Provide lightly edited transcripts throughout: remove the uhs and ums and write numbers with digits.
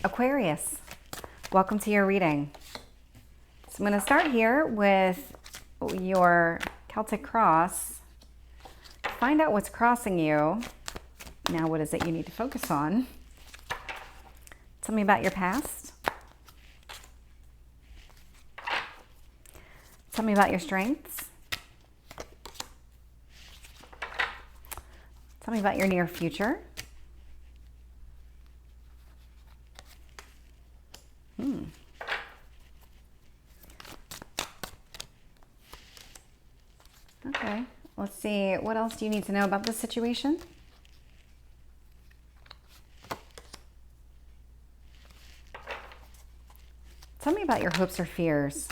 Aquarius, welcome to your reading. So I'm going to start here with your Celtic cross. Find out what's crossing you. Now, what is it you need to focus on? Tell me about your past. Tell me about your strengths. Tell me about your near future. Okay, let's see. What else do you need to know about this situation? Tell me about your hopes or fears.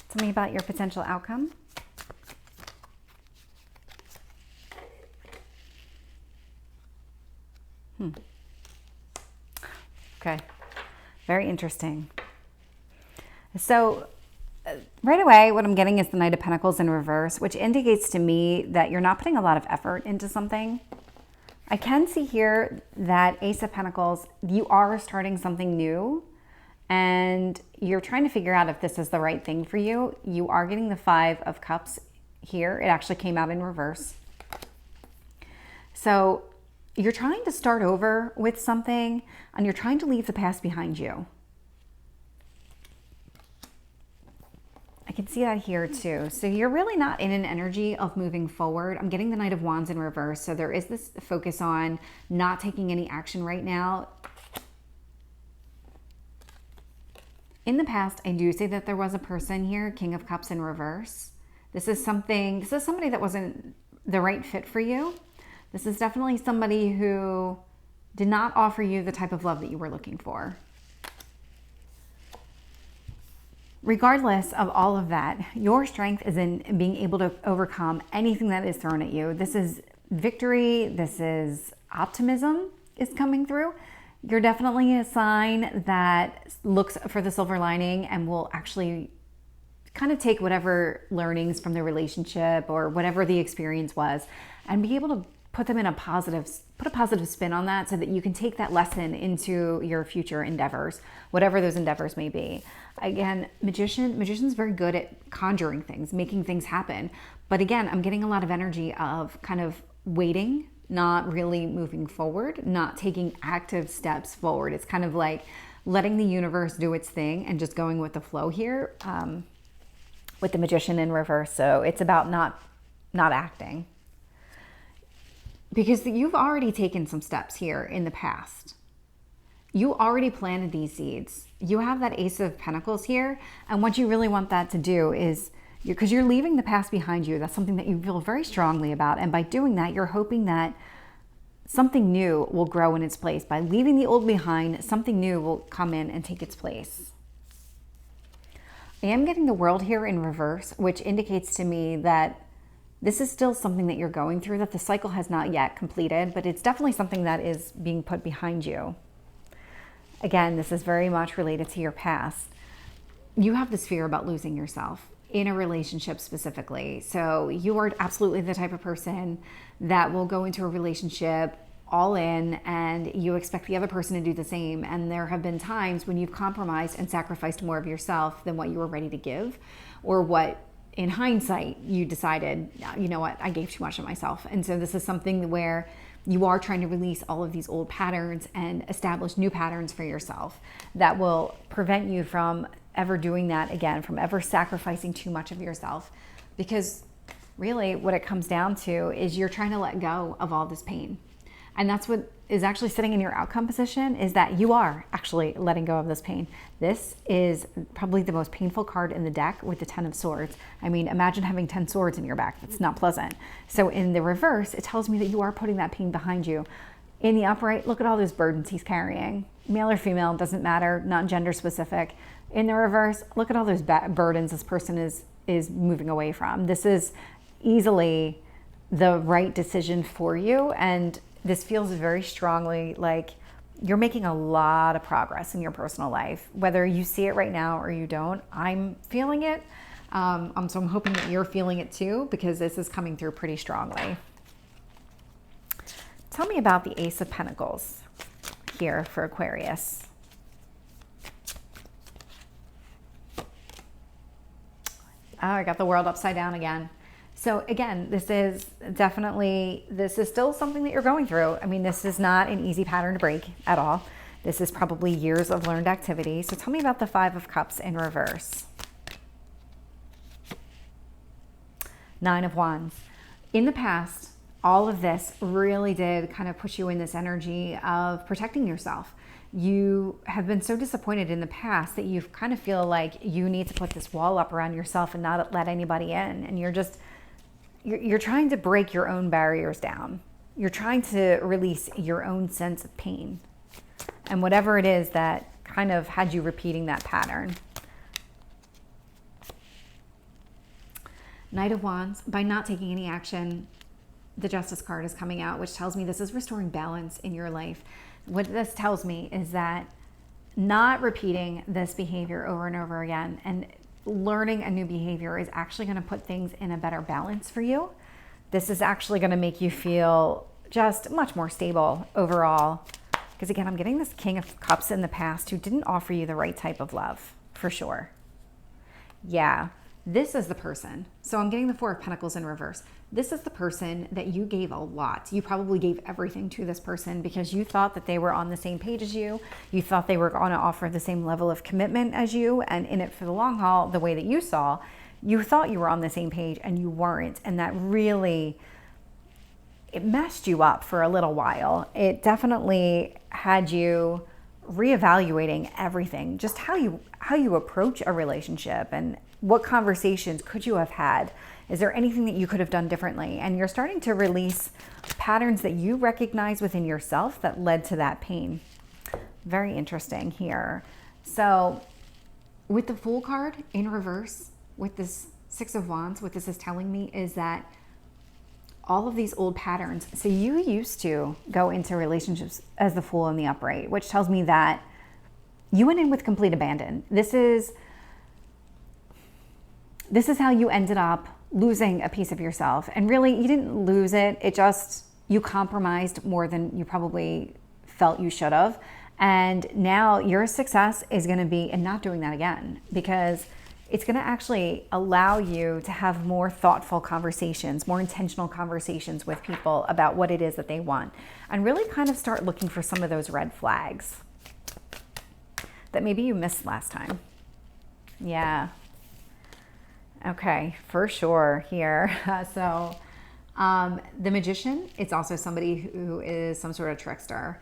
Tell me about your potential outcome. Okay, very interesting. So right away, what I'm getting is the Knight of Pentacles in reverse, which indicates to me that you're not putting a lot of effort into something. I can see here that Ace of Pentacles, you are starting something new and you're trying to figure out if this is the right thing for you. You are getting the Five of Cups here. It actually came out in reverse. So you're trying to start over with something and you're trying to leave the past behind you. I can see that here too. So you're really not in an energy of moving forward. I'm getting the Knight of Wands in reverse. So there is this focus on not taking any action right now. In the past, I do say that there was a person here, King of Cups in reverse. This is somebody that wasn't the right fit for you. This is definitely somebody who did not offer you the type of love that you were looking for. Regardless of all of that, your strength is in being able to overcome anything that is thrown at you. This is victory. This is optimism is coming through. You're definitely a sign that looks for the silver lining and will actually kind of take whatever learnings from the relationship or whatever the experience was and be able to put them in a positive spin on that so that you can take that lesson into your future endeavors, whatever those endeavors may be. Again, magician's very good at conjuring things, making things happen. But again, I'm getting a lot of energy of kind of waiting, not really moving forward, not taking active steps forward. It's kind of like letting the universe do its thing and just going with the flow here with the Magician in reverse. So it's about not acting. Because you've already taken some steps here in the past. You already planted these seeds. You have that Ace of Pentacles here. And what you really want that to do is, because you're leaving the past behind you, that's something that you feel very strongly about. And by doing that, you're hoping that something new will grow in its place. By leaving the old behind, something new will come in and take its place. I am getting the World here in reverse, which indicates to me that this is still something that you're going through, that the cycle has not yet completed, but it's definitely something that is being put behind you. Again, this is very much related to your past. You have this fear about losing yourself in a relationship specifically. So you are absolutely the type of person that will go into a relationship all in and you expect the other person to do the same. And there have been times when you've compromised and sacrificed more of yourself than what you were ready to give, or what in hindsight you decided, you know what, I gave too much of myself. And so this is something where you are trying to release all of these old patterns and establish new patterns for yourself that will prevent you from ever doing that again, from ever sacrificing too much of yourself. Because really what it comes down to is you're trying to let go of all this pain. And that's what is actually sitting in your outcome position, is that you are actually letting go of this pain. This is probably the most painful card in the deck with the 10 of Swords. I mean, imagine having 10 swords in your back. That's not pleasant. So in the reverse, it tells me that you are putting that pain behind you. In the upright, look at all those burdens he's carrying. Male or female, doesn't matter, not gender specific. In the reverse, look at all those burdens this person is moving away from. This is easily the right decision for you, and this feels very strongly like you're making a lot of progress in your personal life. Whether you see it right now or you don't, I'm feeling it. So I'm hoping that you're feeling it too, because this is coming through pretty strongly. Tell me about the Ace of Pentacles here for Aquarius. Oh, I got the world upside down again. So again, this is still something that you're going through. I mean, this is not an easy pattern to break at all. This is probably years of learned activity. So tell me about the Five of Cups in reverse. Nine of Wands. In the past, all of this really did kind of push you in this energy of protecting yourself. You have been so disappointed in the past that you kind of feel like you need to put this wall up around yourself and not let anybody in. And you're trying to break your own barriers down. You're trying to release your own sense of pain. And whatever it is that kind of had you repeating that pattern. Knight of Wands, by not taking any action, the Justice card is coming out, which tells me this is restoring balance in your life. What this tells me is that not repeating this behavior over and over again and learning a new behavior is actually going to put things in a better balance for you. This is actually going to make you feel just much more stable overall. Because again, I'm getting this King of Cups in the past who didn't offer you the right type of love, for sure. Yeah. This is the person. So I'm getting the Four of Pentacles in reverse. This is the person that you gave a lot. You probably gave everything to this person because you thought that they were on the same page as you. You thought they were going to offer the same level of commitment as you. And in it for the long haul, the way that you saw, you thought you were on the same page and you weren't. And that really, it messed you up for a little while. It definitely had you reevaluating everything, just how you approach a relationship and what conversations could you have had? Is there anything that you could have done differently? And you're starting to release patterns that you recognize within yourself that led to that pain. Very interesting here. So with the Fool card in reverse, with this Six of Wands, what this is telling me is that all of these old patterns. So you used to go into relationships as the Fool in the upright, which tells me that you went in with complete abandon. This is how you ended up losing a piece of yourself. And really, you didn't lose it. It just, you compromised more than you probably felt you should have. And now your success is going to be in not doing that again, because it's going to actually allow you to have more thoughtful conversations, more intentional conversations with people about what it is that they want, and really kind of start looking for some of those red flags that maybe you missed last time. Yeah. Okay, for sure here. So the Magician, it's also somebody who is some sort of trickster.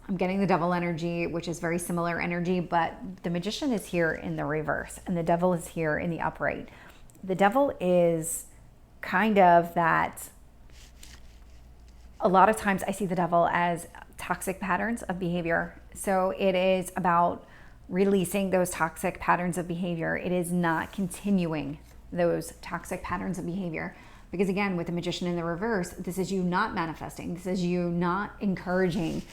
I'm getting the Devil energy, which is very similar energy, but the Magician is here in the reverse and the Devil is here in the upright. The Devil is kind of that, a lot of times I see the Devil as toxic patterns of behavior. So it is about releasing those toxic patterns of behavior. It is not continuing those toxic patterns of behavior. Because again, with the Magician in the reverse, this is you not manifesting. This is you not encouraging,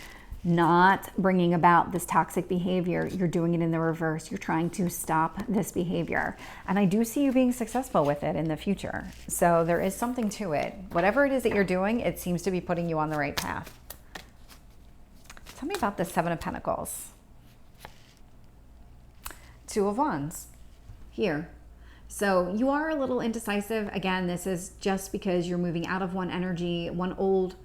not bringing about this toxic behavior. You're doing it in the reverse. You're trying to stop this behavior. And I do see you being successful with it in the future. So there is something to it. Whatever it is that you're doing, it seems to be putting you on the right path. Tell me about the Seven of Pentacles. Two of Wands here. So you are a little indecisive. Again, this is just because you're moving out of one energy, one old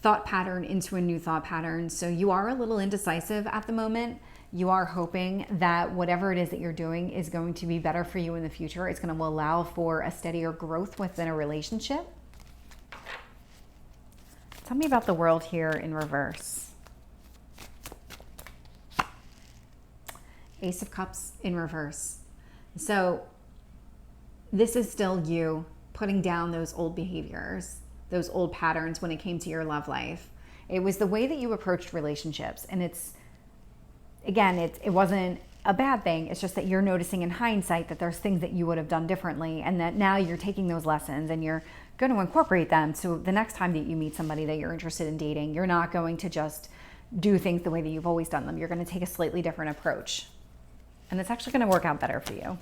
thought pattern into a new thought pattern. So you are a little indecisive at the moment. You are hoping that whatever it is that you're doing is going to be better for you in the future. It's going to allow for a steadier growth within a relationship. Tell me about the World here in reverse. Ace of Cups in reverse. So this is still you putting down those old behaviors, those old patterns when it came to your love life. It was the way that you approached relationships. And it's, again, it wasn't a bad thing. It's just that you're noticing in hindsight that there's things that you would have done differently, and that now you're taking those lessons and you're going to incorporate them. So the next time that you meet somebody that you're interested in dating, you're not going to just do things the way that you've always done them. You're going to take a slightly different approach. And it's actually going to work out better for you.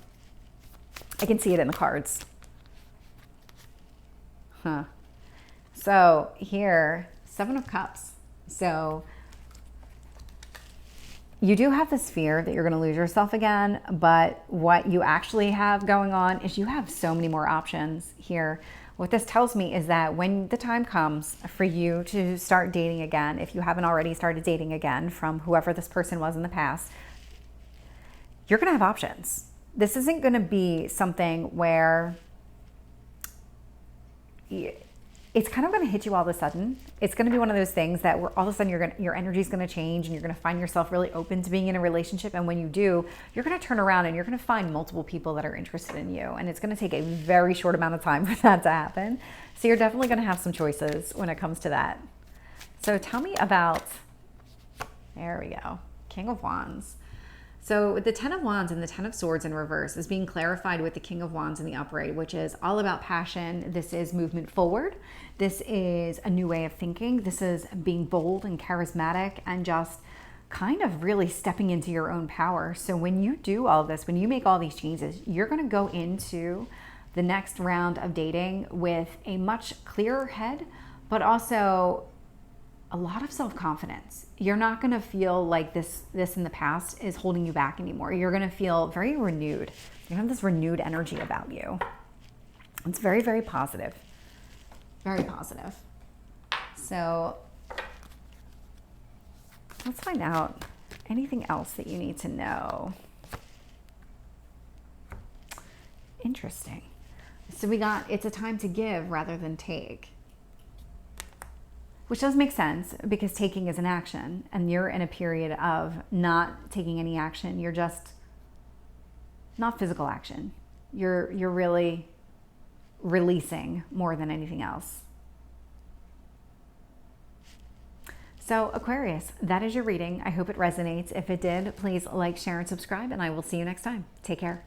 I can see it in the cards. So here, Seven of Cups. So you do have this fear that you're going to lose yourself again, but what you actually have going on is you have so many more options here. What this tells me is that when the time comes for you to start dating again, if you haven't already started dating again from whoever this person was in the past, you're going to have options. This isn't going to be something where it's kind of going to hit you all of a sudden. It's going to be one of those things that where all of a sudden your energy is going to change and you're going to find yourself really open to being in a relationship. And when you do, you're going to turn around and you're going to find multiple people that are interested in you. And it's going to take a very short amount of time for that to happen. So you're definitely going to have some choices when it comes to that. So tell me about, there we go, King of Wands. So the 10 of Wands and the 10 of Swords in reverse is being clarified with the King of Wands in the upright, which is all about passion. This is movement forward. This is a new way of thinking. This is being bold and charismatic and just kind of really stepping into your own power. So when you do all this, when you make all these changes, you're going to go into the next round of dating with a much clearer head, but also a lot of self-confidence. You're not going to feel like this in the past is holding you back anymore. You're going to feel very renewed. You have this renewed energy about you. It's very, very positive. Very positive. So let's find out anything else that you need to know. Interesting. So we got, it's a time to give rather than take. Which does make sense because taking is an action and you're in a period of not taking any action. You're just not physical action. You're really releasing more than anything else. So Aquarius, that is your reading. I hope it resonates. If it did, please like, share, and subscribe, and I will see you next time. Take care.